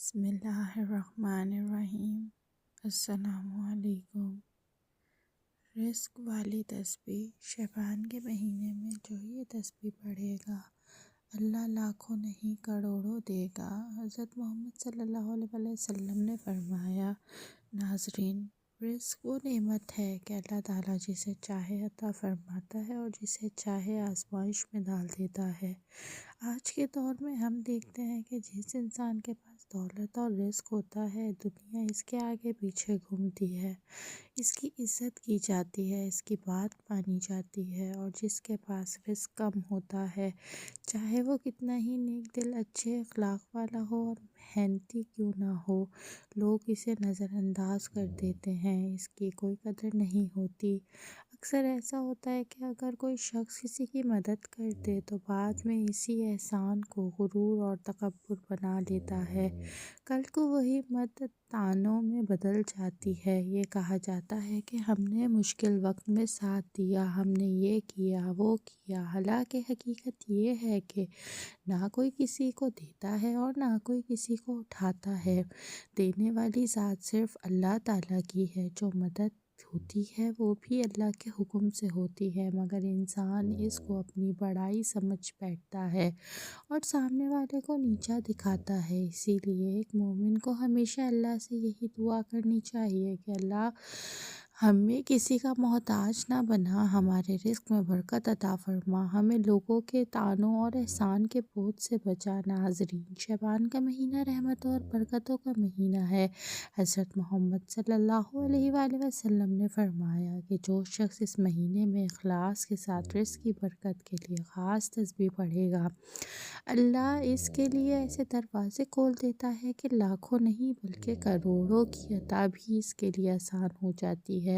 بسم اللہ الرحمن الرحیم۔ السلام علیکم۔ رزق والی تسبیح شعبان کے مہینے میں جو یہ تسبیح پڑھے گا اللہ لاکھوں نہیں کروڑوں دے گا۔ حضرت محمد صلی اللہ علیہ وسلم نے فرمایا، ناظرین، رزق وہ نعمت ہے کہ اللہ تعالیٰ جسے چاہے عطا فرماتا ہے اور جسے چاہے آزمائش میں ڈال دیتا ہے۔ آج کے دور میں ہم دیکھتے ہیں کہ جس انسان کے پاس دولت اور رزق ہوتا ہے، دنیا اس کے آگے پیچھے گھومتی ہے، اس کی عزت کی جاتی ہے، اس کی بات مانی جاتی ہے، اور جس کے پاس رزق کم ہوتا ہے، چاہے وہ کتنا ہی نیک دل، اچھے اخلاق والا ہو اور محنتی کیوں نہ ہو، لوگ اسے نظر انداز کر دیتے ہیں، اس کی کوئی قدر نہیں ہوتی۔ اکثر ایسا ہوتا ہے کہ اگر کوئی شخص کسی کی مدد کر دے تو بعد میں اسی احسان کو غرور اور تکبر بنا لیتا ہے، کل کو وہی مدد طعنوں میں بدل جاتی ہے۔ یہ کہا جاتا ہے کہ ہم نے مشکل وقت میں ساتھ دیا، ہم نے یہ کیا وہ کیا، حالانکہ حقیقت یہ ہے کہ نہ کوئی کسی کو دیتا ہے اور نہ کوئی کسی کو اٹھاتا ہے، دینے والی ذات صرف اللہ تعالیٰ کی ہے۔ جو مدد ہوتی ہے وہ بھی اللہ کے حکم سے ہوتی ہے، مگر انسان اس کو اپنی بڑائی سمجھ بیٹھتا ہے اور سامنے والے کو نیچا دکھاتا ہے۔ اسی لیے ایک مومن کو ہمیشہ اللہ سے یہی دعا کرنی چاہیے کہ اللہ ہمیں کسی کا محتاج نہ بنا، ہمارے رزق میں برکت عطا فرما، ہمیں لوگوں کے طعنوں اور احسان کے بوجھ سے بچا۔ ناظرین، شعبان کا مہینہ رحمتوں اور برکتوں کا مہینہ ہے۔ حضرت محمد صلی اللہ علیہ وآلہ وسلم نے فرمایا کہ جو شخص اس مہینے میں اخلاص کے ساتھ رزق کی برکت کے لیے خاص تسبیح پڑھے گا، اللہ اس کے لیے ایسے دروازے کھول دیتا ہے کہ لاکھوں نہیں بلکہ کروڑوں کی عطا بھی اس کے لیے آسان ہو جاتی ہے۔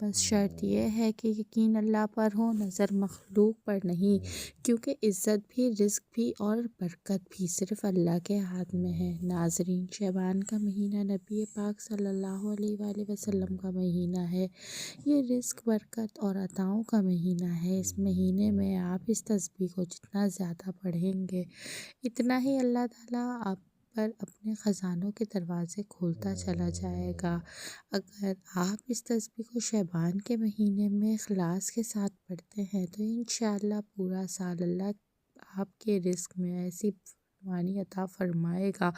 بس شرط یہ ہے کہ یقین اللہ پر ہو، نظر مخلوق پر نہیں، کیونکہ عزت بھی، رزق بھی اور برکت بھی صرف اللہ کے ہاتھ میں ہے۔ ناظرین، شعبان کا مہینہ نبی پاک صلی اللہ علیہ وآلہ وسلم کا مہینہ ہے۔ یہ رزق، برکت اور عطاؤں کا مہینہ ہے۔ اس مہینے میں آپ اس تسبیح کو جتنا زیادہ پڑھیں گے اتنا ہی اللہ تعالیٰ آپ پر اپنے خزانوں کے دروازے کھولتا چلا جائے گا۔ اگر آپ اس تسبیح کو شعبان کے مہینے میں اخلاص کے ساتھ پڑھتے ہیں تو انشاءاللہ پورا سال اللہ آپ کے رزق میں ایسی فراوانی عطا فرمائے گا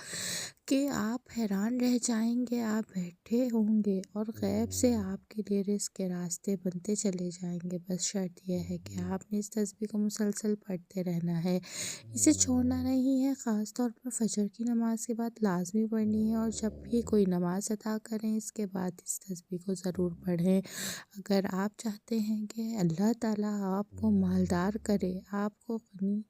کہ آپ حیران رہ جائیں گے۔ آپ بیٹھے ہوں گے اور غیب سے آپ کے لیے رزق کے راستے بنتے چلے جائیں گے۔ بس شرط یہ ہے کہ آپ نے اس تسبیح کو مسلسل پڑھتے رہنا ہے، اسے چھوڑنا نہیں ہے۔ خاص طور پر فجر کی نماز کے بعد لازمی پڑھنی ہے، اور جب بھی کوئی نماز ادا کریں اس کے بعد اس تسبیح کو ضرور پڑھیں۔ اگر آپ چاہتے ہیں کہ اللہ تعالیٰ آپ کو مالدار کرے، آپ کو غنی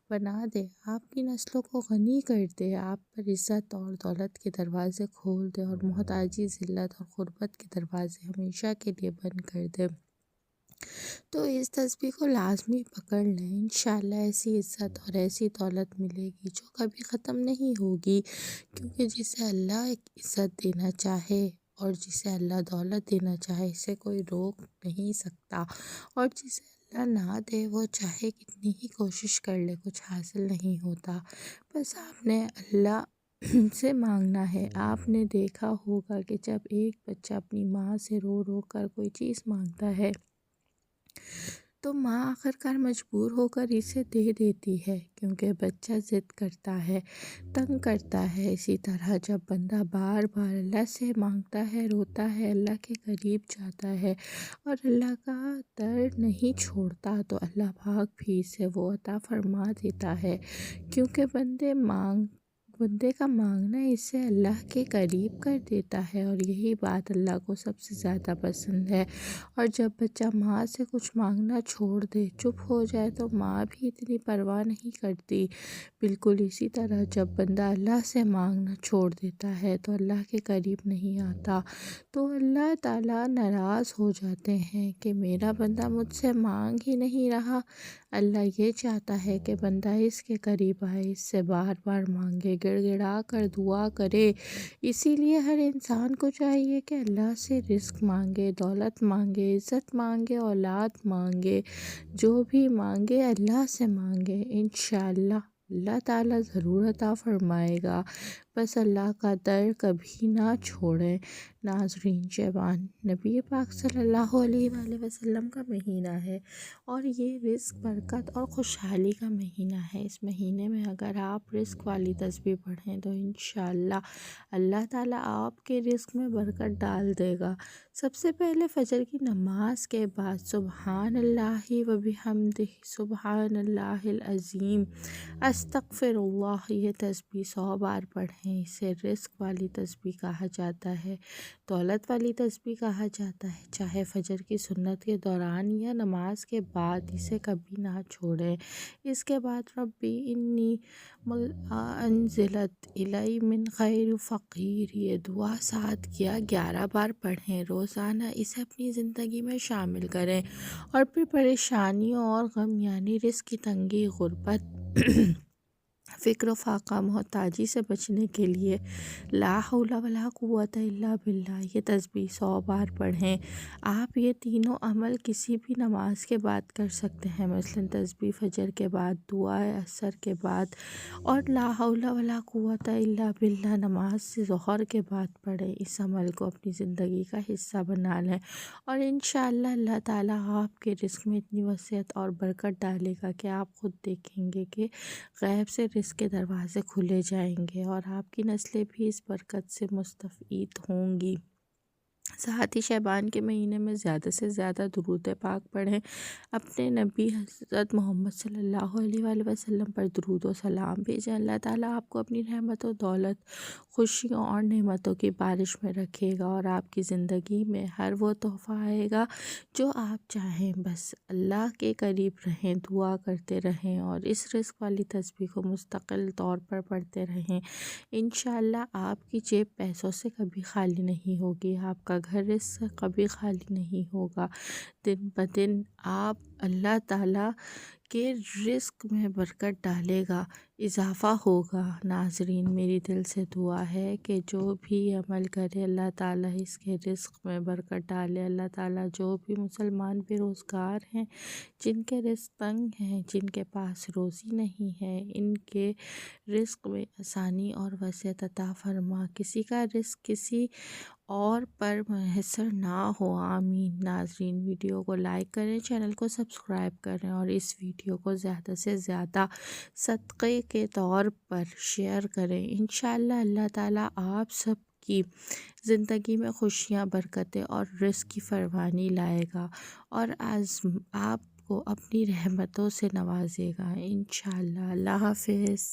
بنا دے، آپ کی نسلوں کو غنی کر دے، آپ پر عزت اور دولت کے دروازے کھول دے اور محتاجی، ذلت اور غربت کے دروازے ہمیشہ کے لیے بند کر دے، تو اس تسبیح کو لازمی پکڑ لیں۔ انشاءاللہ ایسی عزت اور ایسی دولت ملے گی جو کبھی ختم نہیں ہوگی، کیونکہ جسے اللہ عزت دینا چاہے اور جسے اللہ دولت دینا چاہے اسے کوئی روک نہیں سکتا، اور جسے اللہ نہ دے وہ چاہے کتنی ہی کوشش کر لے کچھ حاصل نہیں ہوتا۔ بس آپ نے اللہ سے مانگنا ہے۔ آپ نے دیکھا ہوگا کہ جب ایک بچہ اپنی ماں سے رو رو کر کوئی چیز مانگتا ہے تو ماں آخرکار مجبور ہو کر اسے دے دیتی ہے، کیونکہ بچہ ضد کرتا ہے، تنگ کرتا ہے۔ اسی طرح جب بندہ بار بار اللہ سے مانگتا ہے، روتا ہے، اللہ کے قریب جاتا ہے اور اللہ کا در نہیں چھوڑتا تو اللہ پاک بھی اسے وہ عطا فرما دیتا ہے، کیونکہ بندے کا مانگنا اسے اللہ کے قریب کر دیتا ہے، اور یہی بات اللہ کو سب سے زیادہ پسند ہے۔ اور جب بچہ ماں سے کچھ مانگنا چھوڑ دے، چپ ہو جائے، تو ماں بھی اتنی پرواہ نہیں کرتی۔ بالکل اسی طرح جب بندہ اللہ سے مانگنا چھوڑ دیتا ہے تو اللہ کے قریب نہیں آتا، تو اللہ تعالیٰ ناراض ہو جاتے ہیں کہ میرا بندہ مجھ سے مانگ ہی نہیں رہا۔ اللہ یہ چاہتا ہے کہ بندہ اس کے قریب آئے، اس سے بار بار مانگے، گڑ گڑا کر دعا کرے۔ اسی لیے ہر انسان کو چاہیے کہ اللہ سے رزق مانگے، دولت مانگے، عزت مانگے، اولاد مانگے، جو بھی مانگے اللہ سے مانگے، انشاءاللہ اللہ تعالیٰ ضرور عطا فرمائے گا۔ بس اللہ کا در کبھی نہ چھوڑیں۔ ناظرین، شعبان نبی پاک صلی اللہ علیہ وآلہ وسلم کا مہینہ ہے اور یہ رزق، برکت اور خوشحالی کا مہینہ ہے۔ اس مہینے میں اگر آپ رزق والی تسبیح پڑھیں تو انشاءاللہ اللہ تعالیٰ آپ کے رزق میں برکت ڈال دے گا۔ سب سے پہلے فجر کی نماز کے بعد سبحان اللہ و بحمدہ، سبحان اللہ العظیم، استغفر اللہ، یہ تسبیح 100 بار پڑھیں۔ اسے رزق والی تسبیح کہا جاتا ہے، دولت والی تسبیح کہا جاتا ہے۔ چاہے فجر کی سنت کے دوران یا نماز کے بعد اسے کبھی نہ چھوڑیں۔ اس کے بعد ربی انی انزلت الی من خیر فقیر، یہ دعا 7 یا 11 بار پڑھیں۔ روزانہ اسے اپنی زندگی میں شامل کریں اور پھر پریشانیوں اور غم یعنی رزق کی تنگی، غربت، فقر و فاقہ، محتاجی سے بچنے کے لیے لا حول ولا قوت الا باللہ، یہ تسبیح 100 بار پڑھیں۔ آپ یہ تینوں عمل کسی بھی نماز کے بعد کر سکتے ہیں، مثلا تسبیح فجر کے بعد، دعا عصر کے بعد اور لا حول ولا قوت الا باللہ نماز ظہر کے بعد پڑھیں۔ اس عمل کو اپنی زندگی کا حصہ بنا لیں اور انشاءاللہ اللہ تعالیٰ آپ کے رزق میں اتنی وسعت اور برکت ڈالے گا کہ آپ خود دیکھیں گے کہ غیب سے رزق کے دروازے کھلے جائیں گے اور آپ کی نسلیں بھی اس برکت سے مستفید ہوں گی۔ ساتھ ہی شعبان کے مہینے میں زیادہ سے زیادہ درود پاک پڑھیں، اپنے نبی حضرت محمد صلی اللہ علیہ وآلہ وسلم پر درود و سلام بھیجیں۔ اللہ تعالیٰ آپ کو اپنی رحمت و دولت، خوشیوں اور نعمتوں کی بارش میں رکھے گا اور آپ کی زندگی میں ہر وہ تحفہ آئے گا جو آپ چاہیں۔ بس اللہ کے قریب رہیں، دعا کرتے رہیں اور اس رزق والی تسبیح کو مستقل طور پر پڑھتے رہیں۔ انشاءاللہ آپ کی جیب پیسوں سے کبھی خالی نہیں ہوگی، آپ کا گھر رزق سے کبھی خالی نہیں ہوگا۔ دن بدن آپ اللہ تعالیٰ کے رزق میں برکت ڈالے گا، اضافہ ہوگا۔ ناظرین، میری دل سے دعا ہے کہ جو بھی عمل کرے اللہ تعالیٰ اس کے رزق میں برکت ڈالے۔ اللہ تعالیٰ جو بھی مسلمان بے روزگار ہیں، جن کے رزق تنگ ہیں، جن کے پاس روزی نہیں ہے، ان کے رزق میں آسانی اور وسعت عطا فرما، کسی کا رزق کسی اور پر منحصر نہ ہو، آمین۔ ناظرین، ویڈیو کو لائک کریں، چینل کو سبسکرائب کریں اور اس ویڈیو کو زیادہ سے زیادہ صدقے کے طور پر شیئر کریں۔ انشاءاللہ اللہ تعالیٰ آپ سب کی زندگی میں خوشیاں، برکتیں اور رزق کی فراوانی لائے گا اور آپ کو اپنی رحمتوں سے نوازے گا انشاءاللہ۔ اللہ حافظ۔